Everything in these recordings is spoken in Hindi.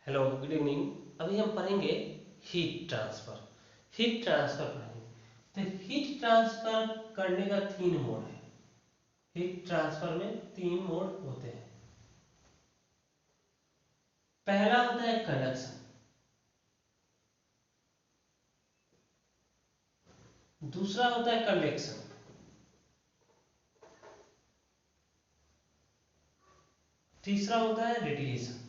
Hello good evening. अभी हम पढ़ेंगे हीट ट्रांसफर। हीट ट्रांसफर पढ़ेंगे। तो हीट ट्रांसफर करने का तीन मोड है। हीट ट्रांसफर में तीन मोड होते हैं। पहला होता है कंडक्शन, दूसरा होता है कन्वेक्शन, तीसरा होता है radiation.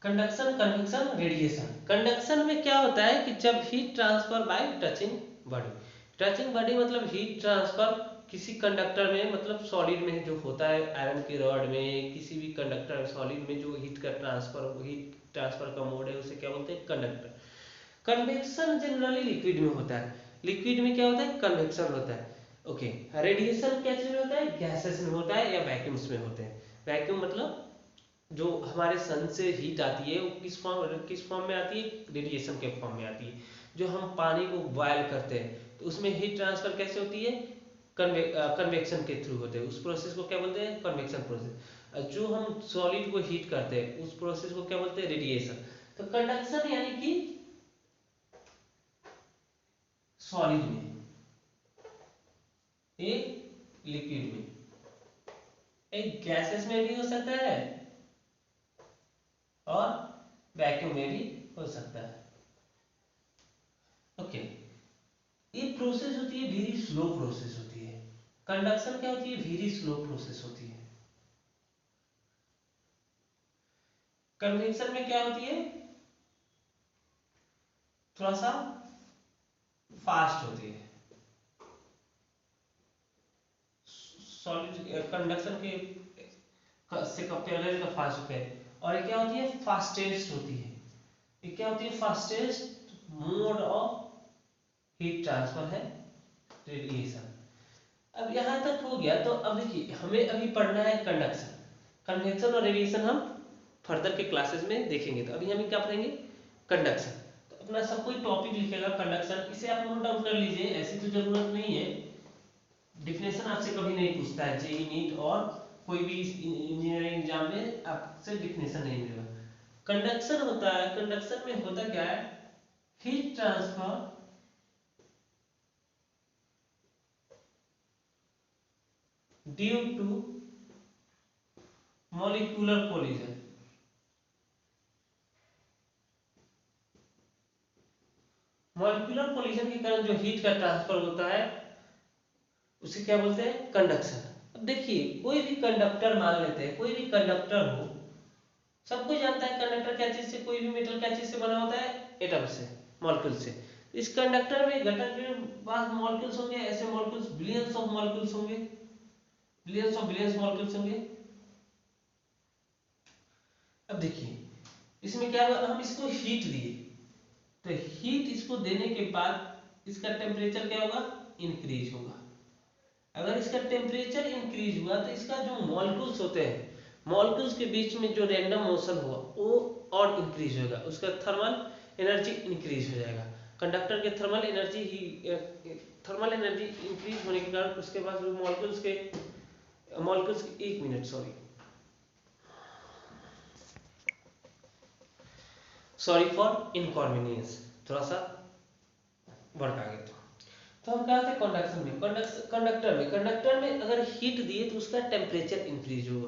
Conduction, convection, radiation. Conduction में क्या होता है कि जब heat transfer by touching body, touching body मतलब हीट ट्रांसफर किसी कंडक्टर में, मतलब सॉलिड में जो होता है, आयरन की रॉड में, किसी भी कंडक्टर सॉलिड में जो हीट का ट्रांसफर, हीट ट्रांसफर का मोड है उसे क्या बोलते हैं, कंडक्टर। कन्वेक्शन जनरली लिक्विड में होता है। लिक्विड में क्या होता है, कन्वेक्शन होता है। ओके। रेडिएशन क्या चीज में होता है, गैसेस में होता है या वैक्यूम्स में होते हैं। वैक्यूम मतलब जो हमारे सन से हीट आती है वो किस फॉर्म में आती है, रेडिएशन के फॉर्म में आती है। जो हम पानी को बॉयल करते हैं तो उसमें हीट ट्रांसफर कैसे होती है, कन्वेक्शन के थ्रू होते हैं। उस प्रोसेस को क्या बोलते हैं, कन्वेक्शन प्रोसेस। जो हम सॉलिड को हीट करते हैं उस प्रोसेस को क्या बोलते हैं, रेडिएशन। तो कंडक्शन यानी कि सॉलिड में, एक लिक्विड में, एक गैसेस में भी हो सकता है और वैक्यूम में भी हो सकता है। ओके। ये प्रोसेस होती है वेरी स्लो प्रोसेस होती है। कंडक्शन क्या होती है, वेरी स्लो प्रोसेस होती है। कन्वेक्शन में क्या होती है, थोड़ा सा फास्ट होती है। सॉलिड कंडक्शन के से कंपेयर करें तो फास्ट होते हैं। और ये क्या होती है, फास्टेस्ट होती है। ये क्या होती है, fastest mode of heat transfer है रेडिएशन। अब यहां तक हो गया। तो अब देखिए हमें अभी पढ़ना है कंडक्शन। कन्वेक्शन और रेडिएशन हम फर्दर के क्लासेस में देखेंगे। तो अभी हम क्या पढ़ेंगे, कंडक्शन। तो अपना सब कोई टॉपिक लिखेगा कंडक्शन, इसे आप नोट डाउन कर लीजिए, ऐसी तो जरूरत नहीं है। डिफिनेशन आपसे कभी नहीं पूछता है, जेई नीट और कोई भी इंजीनियरिंग एग्जाम में आपसे डिफिनेशन नहीं मिलेगा। कंडक्शन होता है, कंडक्शन में होता क्या है, heat transfer due to molecular collision. Molecular collision के कारण जो हीट का ट्रांसफर होता है उसे क्या बोलते हैं, कंडक्शन। अब देखिए कोई भी कंडक्टर मान लेते हैं, कोई भी कंडक्टर हो, सब कोई जानता है कंडक्टर क्या चीज से, कोई भी मेटल क्या चीज से बना होता है, एटम से, मॉलिक्यूल से। इस कंडक्टर में घटक के पास मॉलिक्यूल्स होंगे, ऐसे मॉलिक्यूल्स बिलियंस ऑफ मॉलिक्यूल्स होंगे, बिलियंस ऑफ बिलियंस मॉलिक्यूल्स होंगे। अब देखिए इसमें क्या हुआ, हम इसको हीट दिए, तो हीट इसको देने के बाद इसका टेम्परेचर क्या होगा, इंक्रीज होगा। अगर इसका टेम्परेचर इंक्रीज हुआ तो इसका जो मॉलिक्यूल्स होते हैं, मॉलिक्यूल्स के बीच में जो रैंडम मोशन हुआ वो और इंक्रीज होगा, उसका थर्मल एनर्जी इंक्रीज हो जाएगा। कंडक्टर के थर्मल एनर्जी इंक्रीज होने के कारण उसके बाद जो मॉलिक्यूल्स एक मिनट सॉरी सॉरी फॉर इनकॉन्वीनियंस, थोड़ा सा वर्क आ गया। तो हम क्या थे कंडक्शन में, कंडक्टर में अगर हीट दिए तो उसका टेम्परेचर इंक्रीज हो।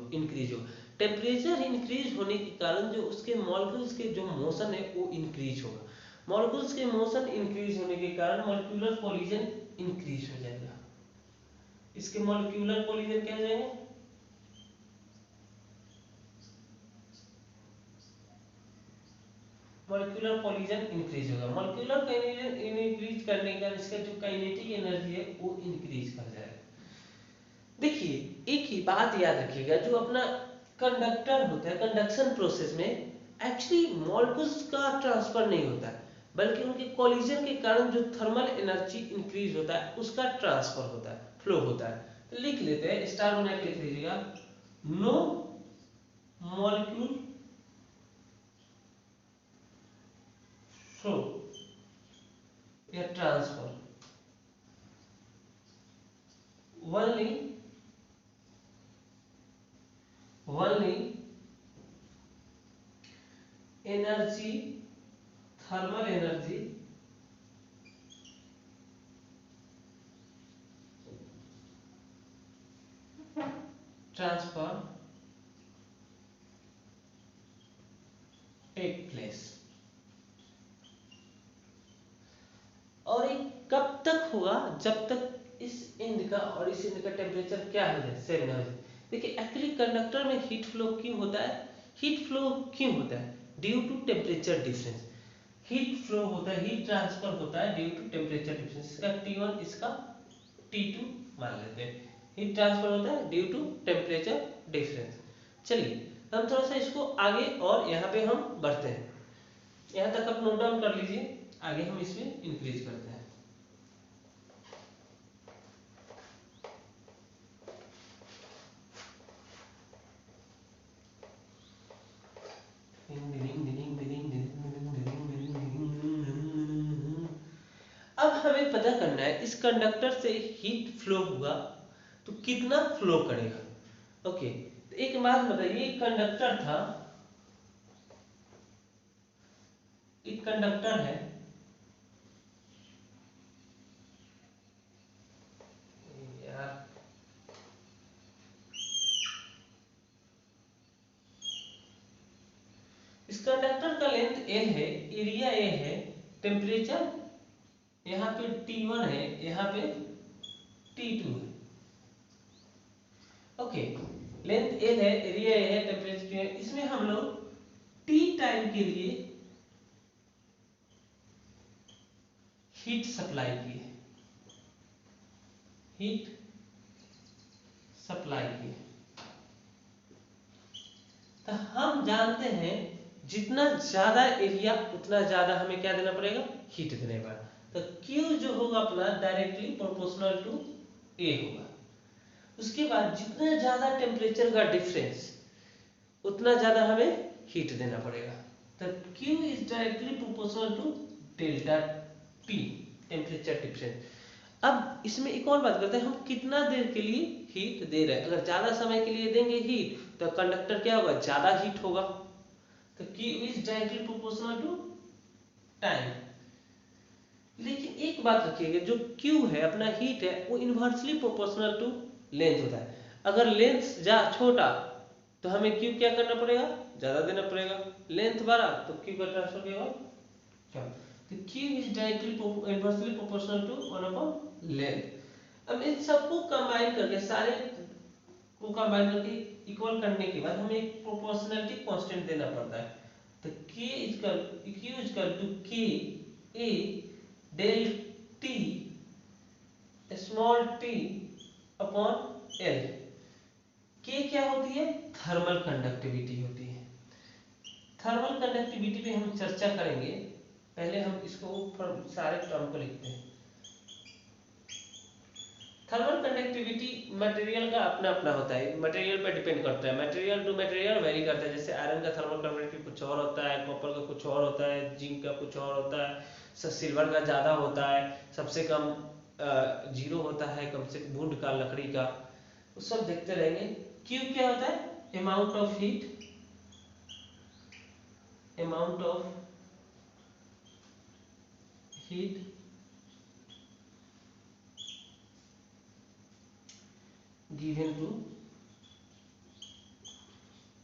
टेम्परेचर इंक्रीज होने के कारण जो उसके मॉलिक्यूल्स के जो मोशन है वो इंक्रीज होगा। मॉलिक्यूल्स के मोशन इंक्रीज होने के कारण मॉलिक्यूलर कोलिजन इंक्रीज हो जाएगा। इसके मॉलिक्यूलर कोलिजन क्या हो जाएगा, मॉलिक्यूलर कोलिजन इंक्रीज होगा। मॉलिक्यूलर कोलिजन इंक्रीज करने का इसका जो काइनेटिक एनर्जी है वो इंक्रीज कर जाएगा। देखिए एक ही बात याद रखिएगा, जो अपना कंडक्टर होता है, कंडक्शन प्रोसेस में एक्चुअली मॉलिक्यूल्स का ट्रांसफर नहीं होता है, बल्कि उनके कोलिजन के कारण जो थर्मल एनर्जी इंक्रीज होता है उसका ट्रांसफर होता है, फ्लो होता है। तो लिख लेते हैं, स्टार बना के लिख लीजिएगा, नो मॉलिक्यूल फ्लो या transfer, only only energy, thermal energy transfer take place. और ये कब तक होगा? जब तक इस एंड का और इस एंड का टेम्परेचर क्या हो जाए, सेम ना हो जाए। देखिए एक्चुअली कंडक्टर में हीट फ्लो क्यों होता है? हीट फ्लो क्यों होता है? Due to temperature difference. Heat flow होता है, हीट ट्रांसफर होता है ड्यू टू टेम्परेचर डिफरेंस। इसका T1, इसका T2 मान लेते हैं। हीट ट्रांसफर होता है ड्यू टू टेम्परेचर डिफरेंस। चलिए हम थोड़ा सा इसको आगे और यहाँ पे हम बढ़ते हैं। यहाँ तक आप नोट डाउन कर लीजिए, आगे हम इसमें इंक्रीज करते हैं। अब हमें पता करना है इस कंडक्टर से हीट फ्लो हुआ तो कितना फ्लो करेगा। ओके, तो एक बात बताइए, एक कंडक्टर था, एक कंडक्टर है, यार इस कंडक्टर का लेंथ L है, एरिया A है, टेम्परेचर यहाँ पे T1 है, यहाँ पे T2 है। ओके, लेंथ L है, एरिया A है, टेम्परेचर T है। इसमें हम लोग T टाइम के लिए हीट सप्लाई किए, हीट सप्लाई किए। तो हम जानते हैं जितना ज्यादा एरिया उतना ज्यादा हमें क्या देना पड़ेगा, हीट देने पड़ेगा। तो Q जो होगा अपना डायरेक्टली प्रोपोर्शनल टू A होगा। उसके बाद जितना ज्यादा टेम्परेचर का डिफरेंस उतना ज्यादा हमें हीट देना पड़ेगा। तो Q is directly proportional to delta T, temperature difference. अब इसमें एक और बात करते हैं, हम कितना देर के लिए हीट दे रहे हैं। अगर ज्यादा समय के लिए देंगे हीट तो कंडक्टर क्या होगा, ज्यादा हीट होगा। तो Q is directly proportional to time. लेकिन एक बात रखिएगा, जो Q है अपना हीट है वो इनवर्सली प्रोपोर्शनल टू लेंथ होता है। अगर लेंथ छोटा तो हमें Q क्या करना पड़ेगा, ज्यादा देना पड़ेगा। लेंथ बड़ा तो Q का ट्रांसफर क्या होगा, कम। तो Q is directly inversely proportional to 1/लेंथ। अब इन सबको कंबाइन करके, सारे को कंबाइन करके इक्वल करने के बाद हमें एक प्रोपोर्शनलिटी कांस्टेंट देना पड़ता है। तो Q is to K A del T small t upon L। K क्या होती है, थर्मल कंडक्टिविटी होती है। थर्मल कंडक्टिविटी पे हम चर्चा करेंगे, पहले हम इसको सारे टर्म को लिखते हैं। थर्मल कंडक्टिविटी मटेरियल का अपना अपना होता है, मटेरियल पर डिपेंड करता है, मटेरियल टू मटेरियल वेरी करता है। जैसे आयरन का थर्मल कंडक्टिविटी कुछ और होता है, कॉपर का कुछ और होता है, जिंक का कुछ और होता है, सिल्वर का ज़्यादा होता है, सबसे कम 0 होता है, कम से कम वुड का, लकड़ी का, वो सब देखते रहेंगे। क्यू क्या होता है, amount of heat, amount of heat given to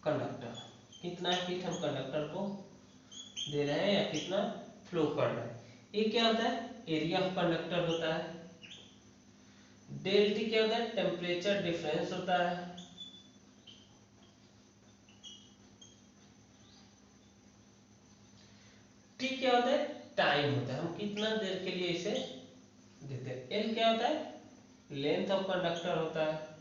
conductor. कितना हीट हम कंडक्टर को दे रहे हैं या कितना फ्लो कर रहे हैं। ये क्या होता है, एरिया ऑफ कंडक्टर होता है। डेल टी क्या होता है, टेम्परेचर डिफरेंस होता है। टी क्या होता है, टाइम होता है, हम कितना देर के लिए इसे देते हैं। एल क्या होता है, लेंथ ऑफ कंडक्टर होता है।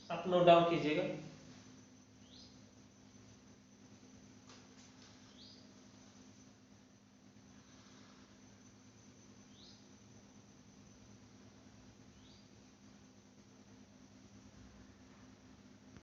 आप नोट डाउन कीजिएगा।